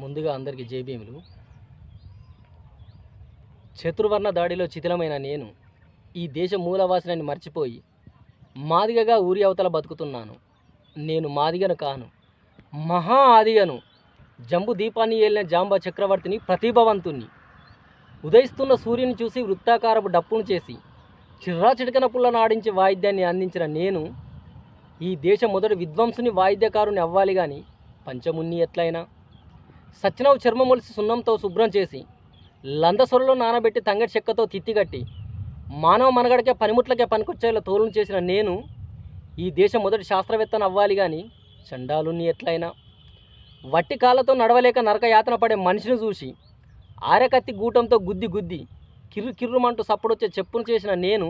ముందుగా అందరికీ జై భీములు. చతుర్వర్ణ దాడిలో చితిలమైన నేను ఈ దేశ మూలవాసిని మర్చిపోయి మాదిగగా ఊరి అవతల బతుకుతున్నాను. నేను మాదిగను కాను, మహా ఆదిగను. జంబు దీపాన్ని ఏలిన జాంబ చక్రవర్తిని, ప్రతిభావంతుణ్ణి. ఉదయిస్తున్న సూర్యుని చూసి వృత్తాకారపు డప్పును చేసి చిర్రా చిటికన పుల్లను ఆడించి వాయిద్యాన్ని అందించిన నేను ఈ దేశ మొదటి విద్వాంసుని, వాయిద్యకారుని అవ్వాలి కానీ పంచమున్ని ఎట్లయినా. సచ్చినవు చర్మమొలిసి సున్నంతో శుభ్రం చేసి లందసొరలో నానబెట్టి తంగడి చెక్కతో తిత్తిగట్టి మానవ మనగడకే పనిముట్లకే పనికొచ్చేలా తోలును చేసిన నేను ఈ దేశ మొదటి శాస్త్రవేత్తను అవ్వాలి కానీ చండాలుని ఎట్లయినా. వట్టి కాళ్ళతో నడవలేక నరకయాతన పడే మనిషిని చూసి ఆరకత్తి గూటంతో గుద్ది గుద్ది కిర్రు కిర్రుమంటూ సప్పుడొచ్చే చెప్పును చేసిన నేను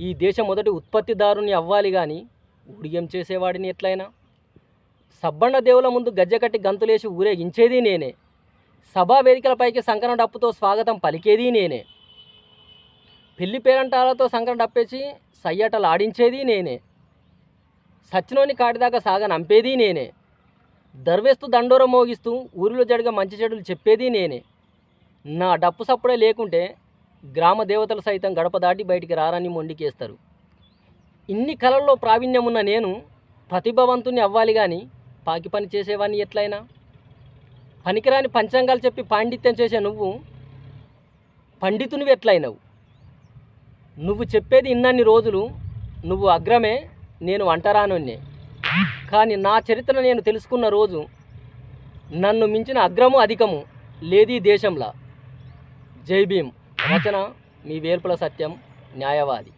ఈ దేశ మొదటి ఉత్పత్తిదారుని అవ్వాలి కానీ ఊడిగం చేసేవాడిని ఎట్లయినా. సబ్బండ దేవుల ముందు గజ్జెకట్టి గంతులేసి ఊరేగించేది నేనే. సభా వేదికలపైకి సంకన డప్పుతో స్వాగతం పలికేది నేనే. పెళ్లి పేరంటాలతో సంకన డప్పేసి సయ్యటలు ఆడించేది నేనే. సచ్చినోని కాటిదాకా సాగనంపేది నేనే. దర్వేస్తూ దండోర మోగిస్తూ ఊరిలో జరిగే మంచి చెడులు చెప్పేది నేనే. నా డప్పు సప్పుడే లేకుంటే గ్రామ దేవతలు సైతం గడప దాటి బయటికి రారని మొండికేస్తారు. ఇన్ని కళల్లో ప్రావీణ్యం ఉన్న నేను ప్రతిభావంతుని అవ్వాలి కానీ పాకి పని చేసేవాడిని ఎట్లయినా. పనికిరాని పంచాంగాలు చెప్పి పాండిత్యం చేసే నువ్వు పండితునివి ఎట్లయినవు. నువ్వు చెప్పేది ఇన్నన్ని రోజులు నువ్వు అగ్రమే, నేను అంటరానొన్నే. కానీ నా చరిత్ర నేను తెలుసుకున్న రోజు నన్ను మించిన అగ్రము అధికము లేదీ దేశంలా. జై భీమ్. రచన మీ వేల్పుల సత్యం, న్యాయవాది.